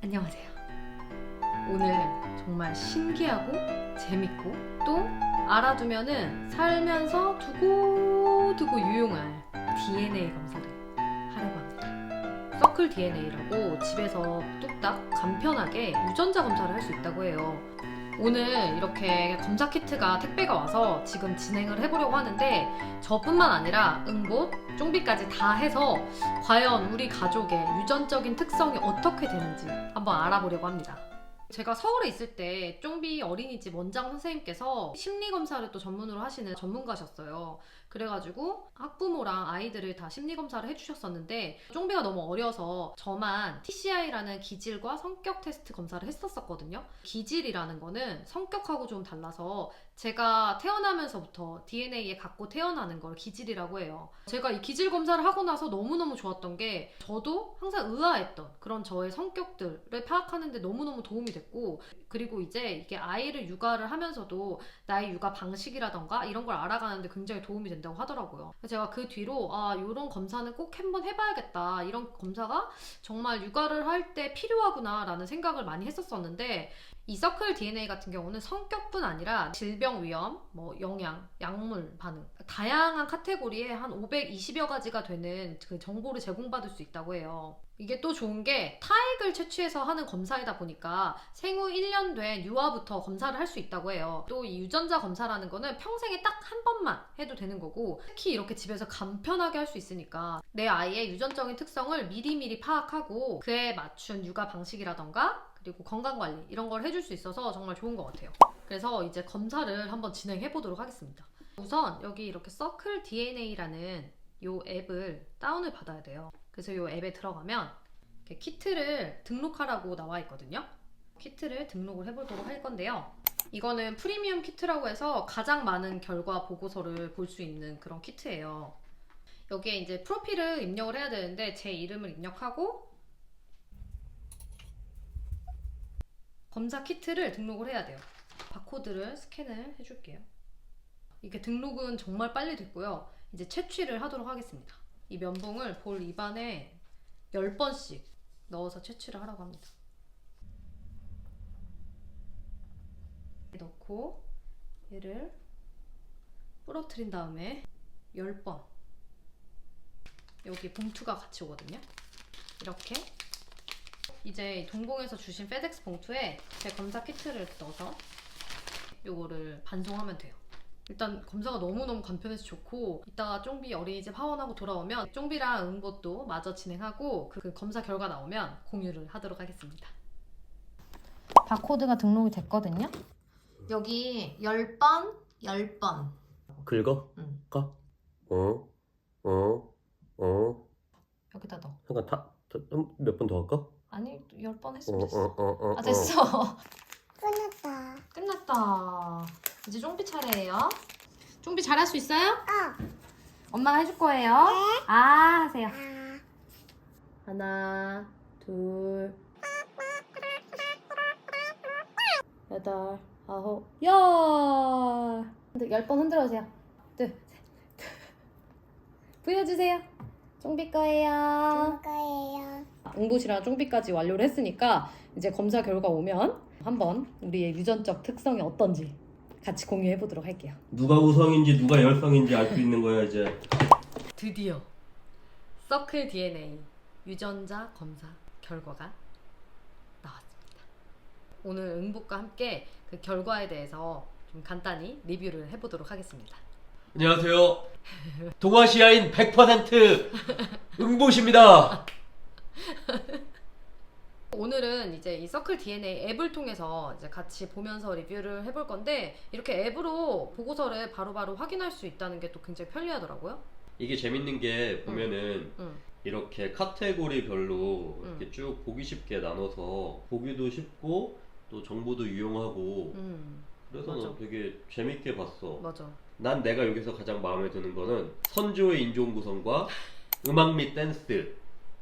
안녕하세요. 오늘 정말 신기하고 재밌고 또 알아두면은 살면서 두고두고 유용할 DNA 검사를 하려고 합니다. 서클 DNA라고 집에서 뚝딱 간편하게 유전자 검사를 할 수 있다고 해요. 오늘 이렇게 검사 키트가 택배가 와서 지금 진행을 해보려고 하는데 저뿐만 아니라 응봇, 쫑비까지 다 해서 과연 우리 가족의 유전적인 특성이 어떻게 되는지 한번 알아보려고 합니다. 제가 서울에 있을 때 쫑비 어린이집 원장 선생님께서 심리검사를 또 전문으로 하시는 전문가셨어요. 그래가지고 학부모랑 아이들을 다 심리검사를 해주셨었는데 쫑비가 너무 어려서 저만 TCI라는 기질과 성격 테스트 검사를 했었거든요. 기질이라는 거는 성격하고 좀 달라서 제가 태어나면서부터 DNA에 갖고 태어나는 걸 기질이라고 해요. 제가 이 기질 검사를 하고 나서 너무너무 좋았던 게 저도 항상 의아했던 그런 저의 성격들을 파악하는 데 너무너무 도움이 됐고, 그리고 이제 이게 아이를 육아를 하면서도 나의 육아 방식이라던가 이런 걸 알아가는데 굉장히 도움이 된다고 하더라고요. 제가 그 뒤로 이런 검사는 꼭 한번 해봐야겠다, 이런 검사가 정말 육아를 할 때 필요하구나 라는 생각을 많이 했었었는데, 이 서클 DNA 같은 경우는 성격뿐 아니라 질병 위험, 영양, 약물 반응, 다양한 카테고리에 한 520여 가지가 되는 그 정보를 제공받을 수 있다고 해요. 이게 또 좋은 게 타액을 채취해서 하는 검사이다 보니까 생후 1년 된 유아부터 검사를 할 수 있다고 해요. 또 이 유전자 검사라는 거는 평생에 딱 한 번만 해도 되는 거고, 특히 이렇게 집에서 간편하게 할 수 있으니까 내 아이의 유전적인 특성을 미리미리 파악하고 그에 맞춘 육아 방식이라던가 그리고 건강관리 이런 걸 해줄 수 있어서 정말 좋은 것 같아요. 그래서 이제 검사를 한번 진행해 보도록 하겠습니다. 우선 여기 이렇게 서클 DNA라는 요 앱을 다운을 받아야 돼요. 그래서 요 앱에 들어가면 이렇게 키트를 등록하라고 나와 있거든요. 키트를 등록을 해보도록 할 건데요. 이거는 프리미엄 키트라고 해서 가장 많은 결과 보고서를 볼 수 있는 그런 키트예요. 여기에 이제 프로필을 입력을 해야 되는데 제 이름을 입력하고 검사 키트를 등록을 해야 돼요. 바코드를 스캔을 해줄게요. 이게 등록은 정말 빨리 됐고요. 이제 채취를 하도록 하겠습니다. 이 면봉을 볼 입안에 10번씩 넣어서 채취를 하라고 합니다. 넣고 얘를 부러뜨린 다음에 10번, 여기 봉투가 같이 오거든요. 이렇게 이제 동봉에서 주신 페덱스 봉투에 제 검사 키트를 넣어서 요거를 반송하면 돼요. 일단 검사가 너무너무 간편해서 좋고, 이따가 쫑비 어린이집 하원하고 돌아오면 쫑비랑 응봇도 마저 진행하고 그 검사 결과 나오면 공유를 하도록 하겠습니다. 바코드가 등록이 됐거든요. 여기 10번, 10번. 긁어? 응. 까? 여기다 넣어. 잠깐 몇 번 더 할까? 아니, 10번 했으면 됐어. 어. 됐어. 끝났다. 끝났다. 이제 쫑비 차례예요. 쫑비 잘할 수 있어요? 어. 엄마가 해줄 거예요. 네. 하세요. 아. 하나, 둘, 여덟, 아홉, 열. 10번 흔들어주세요. 둘, 셋. 보여주세요. 쫑비 거예요. 거예요. 응봇이랑 쫑비까지 완료를 했으니까 이제 검사 결과 오면 한번 우리의 유전적 특성이 어떤지 같이 공유해 보도록 할게요. 누가 우성인지 누가 열성인지 알 수 있는 거야 이제. 드디어 서클 DNA 유전자 검사 결과가 나왔습니다. 오늘 응봇과 함께 그 결과에 대해서 좀 간단히 리뷰를 해보도록 하겠습니다. 안녕하세요. 동아시아인 100% 응봇입니다. 오늘은 이제 이 서클 DNA 앱을 통해서 이제 같이 보면서 리뷰를 해볼 건데, 이렇게 앱으로 보고서를 바로바로 확인할 수 있다는 게 또 굉장히 편리하더라고요. 이게 재밌는 게 보면은 응. 이렇게 카테고리별로 이렇게 쭉 보기 쉽게 나눠서 보기도 쉽고 또 정보도 유용하고 그래서 맞아. 되게 재밌게 봤어. 맞아. 난 내가 여기서 가장 마음에 드는 거는 선조의 인종 구성과 음악 및 댄스,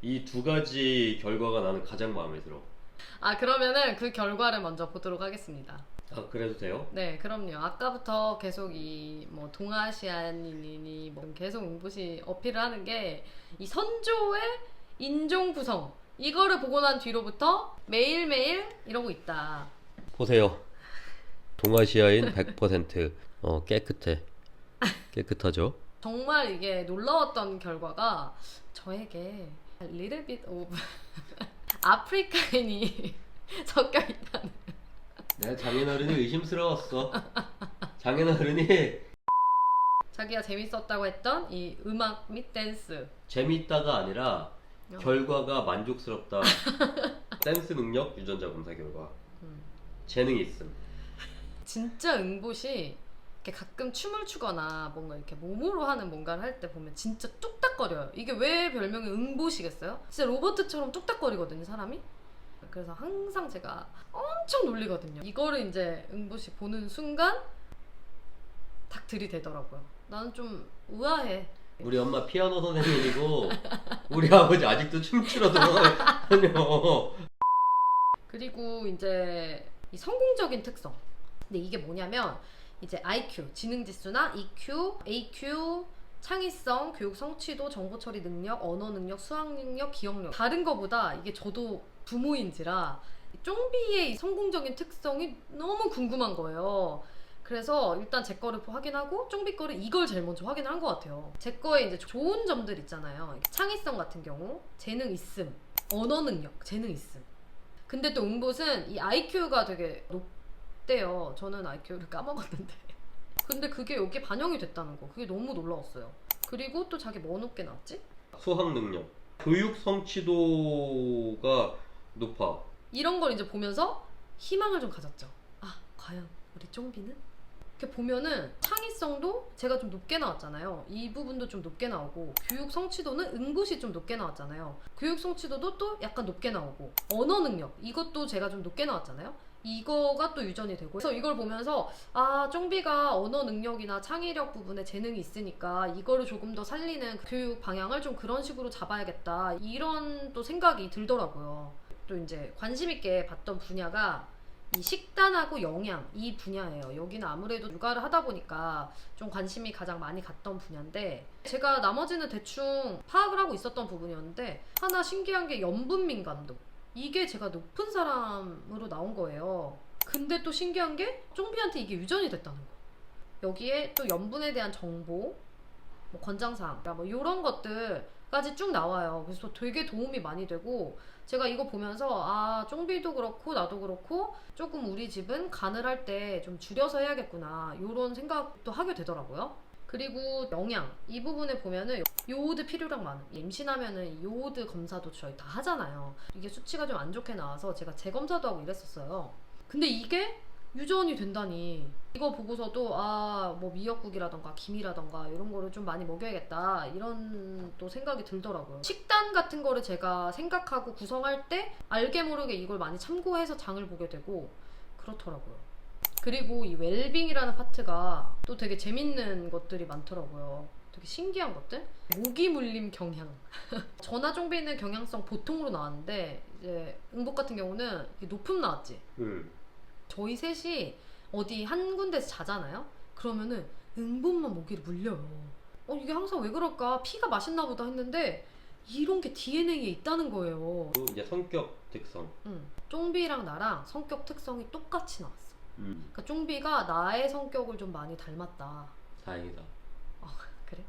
이 두 가지 결과가 나는 가장 마음에 들어. 그러면은 그 결과를 먼저 보도록 하겠습니다. 그래도 돼요? 네, 그럼요. 아까부터 계속 이 동아시안인이니 계속 응봇이 어필을 하는 게 이 선조의 인종 구성, 이거를 보고 난 뒤로부터 매일매일 이러고 있다. 보세요. 동아시아인 100% 깨끗해. 깨끗하죠? 정말 이게 놀라웠던 결과가 저에게 little bit of 아프리카인이 섞여 있다는. 내가 장인어른이 의심스러웠어. 장인어른이 자기가 재밌었다고 했던 이 음악 및 댄스. 재미있다가 아니라 어. 결과가 만족스럽다. 댄스 능력 유전자 검사 결과. 재능이 있음. 진짜 응봇이 이렇게 가끔 춤을 추거나 뭔가 이렇게 몸으로 하는 뭔가를 할 때 보면 진짜 뚝딱거려요. 이게 왜 별명이 응봇이겠어요? 진짜 로봇처럼 뚝딱거리거든요, 사람이. 그래서 항상 제가 엄청 놀리거든요. 이거를 이제 응봇이 보는 순간 딱 들이대더라고요. 나는 좀 우아해. 우리 엄마 피아노 선생님이고 우리 아버지 아직도 춤추러 들어가요. 그리고 이제 이 성공적인 특성. 근데 이게 뭐냐면 이제 IQ, 지능지수나 EQ, AQ, 창의성, 교육 성취도, 정보 처리 능력, 언어 능력, 수학 능력, 기억력. 다른 거보다 이게 저도 부모인지라 쫑비의 이 성공적인 특성이 너무 궁금한 거예요. 그래서 일단 제 거를 확인하고 쫑비 거를 이걸 제일 먼저 확인을 한 것 같아요. 제 거에 이제 좋은 점들 있잖아요. 창의성 같은 경우, 재능 있음, 언어 능력, 재능 있음. 근데 또 응봇은 이 IQ가 되게 높대요. 저는 IQ를 까먹었는데. 근데 그게 여기 반영이 됐다는 거. 그게 너무 놀라웠어요. 그리고 또 자기 뭐 높게 나왔지? 수학 능력. 교육 성취도가 높아. 이런 걸 이제 보면서 희망을 좀 가졌죠. 아, 과연 우리 쫑비는? 이렇게 보면은 창의성도 제가 좀 높게 나왔잖아요. 이 부분도 좀 높게 나오고, 교육 성취도는 응봇이 좀 높게 나왔잖아요. 교육 성취도도 또 약간 높게 나오고, 언어 능력 이것도 제가 좀 높게 나왔잖아요. 이거가 또 유전이 되고. 그래서 이걸 보면서 아, 쫑비가 언어 능력이나 창의력 부분에 재능이 있으니까 이거를 조금 더 살리는 교육 방향을 좀 그런 식으로 잡아야겠다, 이런 또 생각이 들더라고요. 또 이제 관심 있게 봤던 분야가 이 식단하고 영양, 이 분야예요. 여기는 아무래도 육아를 하다 보니까 좀 관심이 가장 많이 갔던 분야인데, 제가 나머지는 대충 파악을 하고 있었던 부분이었는데 하나 신기한 게 염분 민감도. 이게 제가 높은 사람으로 나온 거예요. 근데 또 신기한 게 쫑비한테 이게 유전이 됐다는 거. 여기에 또 염분에 대한 정보, 뭐 권장사항, 뭐 이런 것들까지 쭉 나와요. 그래서 되게 도움이 많이 되고, 제가 이거 보면서 아, 쫑비도 그렇고 나도 그렇고 조금 우리 집은 간을 할 때 좀 줄여서 해야겠구나, 이런 생각도 하게 되더라고요. 그리고 영양, 이 부분에 보면은 요오드 필요량 많음. 임신하면은 요오드 검사도 저희 다 하잖아요. 이게 수치가 좀 안 좋게 나와서 제가 재검사도 하고 이랬었어요. 근데 이게 유전이 된다니. 이거 보고서도 아, 뭐 미역국이라던가 김이라던가 이런 거를 좀 많이 먹여야겠다, 이런 또 생각이 들더라고요. 식단 같은 거를 제가 생각하고 구성할 때 알게 모르게 이걸 많이 참고해서 장을 보게 되고 그렇더라고요. 그리고 이 웰빙이라는 파트가 또 되게 재밌는 것들이 많더라고요. 되게 신기한 것들? 모기 물림 경향. 전화 쫑비는 경향성 보통으로 나왔는데 이제 응복 같은 경우는 높음 나왔지. 저희 셋이 어디 한 군데서 자잖아요? 그러면은 응복만 모기를 물려요. 이게 항상 왜 그럴까? 피가 맛있나 보다 했는데 이런 게 DNA에 있다는 거예요. 또 이제 성격 특성. 쫑비랑 나랑 성격 특성이 똑같이 나왔어. 그러니까 쫑비가 나의 성격을 좀 많이 닮았다. 다행이다. 그래?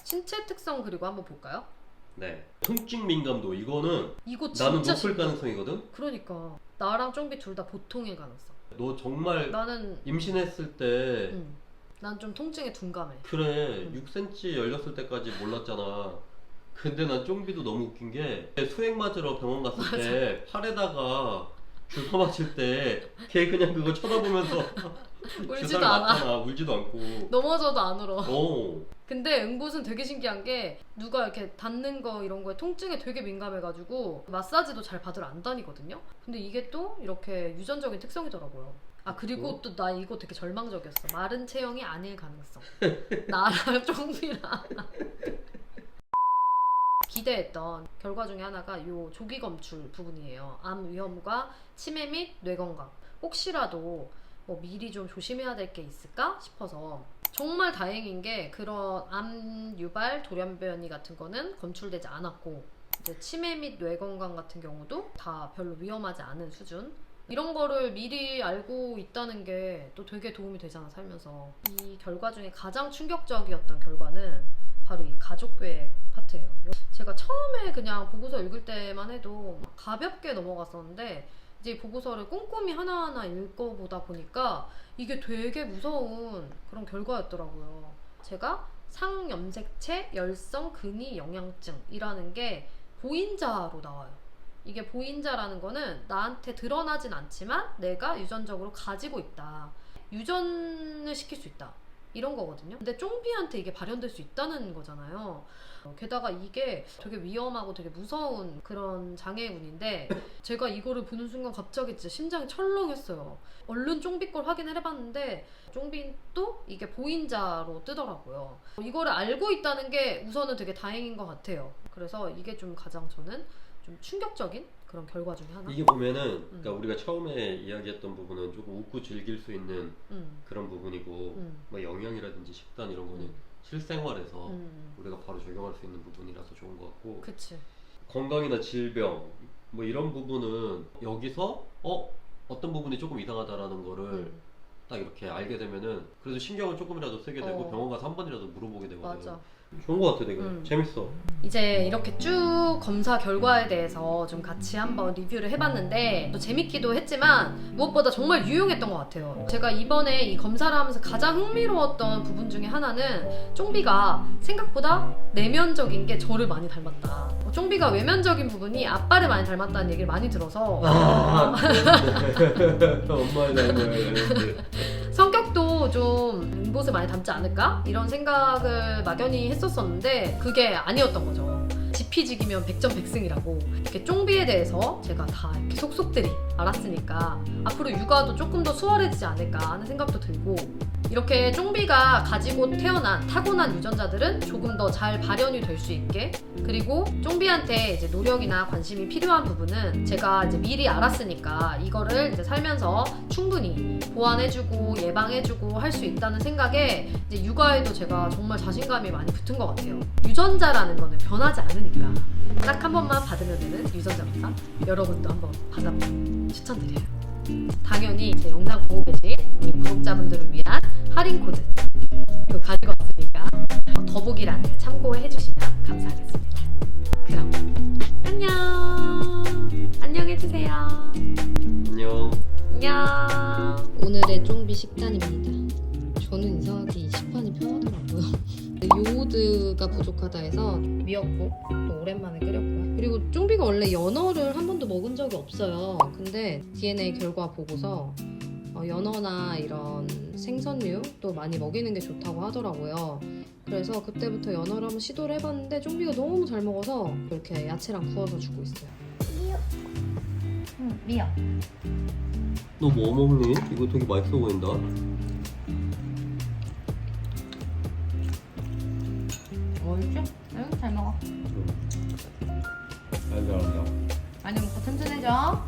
신체 특성 그리고 한번 볼까요? 네. 통증 민감도, 이거는 이거 진짜 나는 높을 신기해. 가능성이거든. 그러니까 나랑 쫑비 둘 다 보통의 가능성. 너 정말 나는 임신했을 때 난 좀 통증에 둔감해. 그래 6cm 열렸을 때까지 몰랐잖아. 근데 난 쫑비도 너무 웃긴 게 수액 맞으러 병원 갔을 때 팔에다가 주사 맞을 때 걔 그냥 그거 쳐다보면서 울지도 주사를 않아. 맞잖아. 울지도 않고. 넘어져도 안 울어. 어. 근데 응봇은 되게 신기한 게 누가 이렇게 닿는 거 이런 거에 통증에 되게 민감해가지고 마사지도 잘 받으러 안 다니거든요. 근데 이게 또 이렇게 유전적인 특성이더라고요. 아, 그리고 또 나 이거 되게 절망적이었어. 마른 체형이 아닐 가능성. 나랑 쫑비랑 기대했던 결과 중에 하나가 요 조기 검출 부분이에요. 암 위험과 치매 및 뇌 건강. 혹시라도 뭐 미리 좀 조심해야 될 게 있을까 싶어서 정말 다행인 게 그런 암 유발 돌연변이 같은 거는 검출되지 않았고, 이제 치매 및 뇌 건강 같은 경우도 다 별로 위험하지 않은 수준. 이런 거를 미리 알고 있다는 게 또 되게 도움이 되잖아, 살면서. 이 결과 중에 가장 충격적이었던 결과는 바로 이 가족계획 파트예요. 제가 처음에 그냥 보고서 읽을 때만 해도 가볍게 넘어갔었는데 이제 보고서를 꼼꼼히 하나하나 읽어보다 보니까 이게 되게 무서운 그런 결과였더라고요. 제가 상염색체 열성 근위 영양증이라는 게 보인자로 나와요. 이게 보인자라는 거는 나한테 드러나진 않지만 내가 유전적으로 가지고 있다. 유전을 시킬 수 있다. 이런 거거든요. 근데 쫑비한테 이게 발현될 수 있다는 거잖아요. 게다가 이게 되게 위험하고 되게 무서운 그런 장애운인데 제가 이거를 보는 순간 갑자기 진짜 심장이 철렁했어요. 얼른 쫑비 걸 확인을 해봤는데 쫑비도 이게 보인자로 뜨더라고요. 이거를 알고 있다는 게 우선은 되게 다행인 것 같아요. 그래서 이게 좀 가장 저는 좀 충격적인 그런 결과 중에 하나. 이게 보면은 그러니까 우리가 처음에 이야기했던 부분은 조금 웃고 즐길 수 있는 그런 부분이고 뭐 영양이라든지 식단 이런 거는 실생활에서 우리가 바로 적용할 수 있는 부분이라서 좋은 것 같고 그치. 건강이나 질병 뭐 이런 부분은 여기서 어떤 부분이 조금 이상하다라는 거를 딱 이렇게 알게 되면은 그래도 신경을 조금이라도 쓰게 되고 병원 가서 한 번이라도 물어보게 되거든. 맞아. 좋은 것 같아 되게. 재밌어. 이제 이렇게 쭉 검사 결과에 대해서 좀 같이 한번 리뷰를 해봤는데 또 재밌기도 했지만 무엇보다 정말 유용했던 것 같아요. 제가 이번에 이 검사를 하면서 가장 흥미로웠던 부분 중에 하나는 쫑비가 생각보다 내면적인 게 저를 많이 닮았다. 쫑비가 외면적인 부분이 아빠를 많이 닮았다는 얘기를 많이 들어서 엄마의 닮아야 성격도 좀 이곳을 많이 닮지 않을까? 이런 생각을 막연히 했었었는데 그게 아니었던 거죠. 지피지기면 백전백승이라고. 이렇게 쫑비에 대해서 제가 다 이렇게 속속들이 알았으니까 앞으로 육아도 조금 더 수월해지지 않을까 하는 생각도 들고 이렇게 쫑비가 가지고 태어난 타고난 유전자들은 조금 더 잘 발현이 될 수 있게 그리고 쫑비한테 이제 노력이나 관심이 필요한 부분은 제가 이제 미리 알았으니까 이거를 이제 살면서 충분히 보완해주고 예방해주고 할 수 있다는 생각에 이제 육아에도 제가 정말 자신감이 많이 붙은 것 같아요. 유전자라는 거는 변하지 않으니까 딱 한 번만 받으면 되는 유전자 검사 여러분도 한번 받아보면 추천드려요. 당연히 제 영상 보고 계신 우리 구독자분들을 위한 할인 코드 이거 가지고 왔으니까 더보기란을 참고해 주시면 감사하겠습니다. 그럼 안녕. 안녕해주세요. 안녕. 안녕. 오늘의 쫑비 식단입니다. 저는 이상하게 이 식판이 편하더라고요. 요오드가 부족하다 해서 미역국 또 오랜만에 끓였고요. 그리고 쫑비가 원래 연어를 한 번도 먹은 적이 없어요. 근데 DNA 결과 보고서 연어나 이런 생선류 또 많이 먹이는 게 좋다고 하더라고요. 그래서 그때부터 연어를 한번 시도를 해봤는데 쫑비가 너무 잘 먹어서 이렇게 야채랑 구워서 주고 있어요. 미역. 너 뭐 먹니? 이거 되게 맛있어 보인다. 맛있죠? 응, 잘 먹어. 잘 잘한다. 많이 먹고 튼튼해져.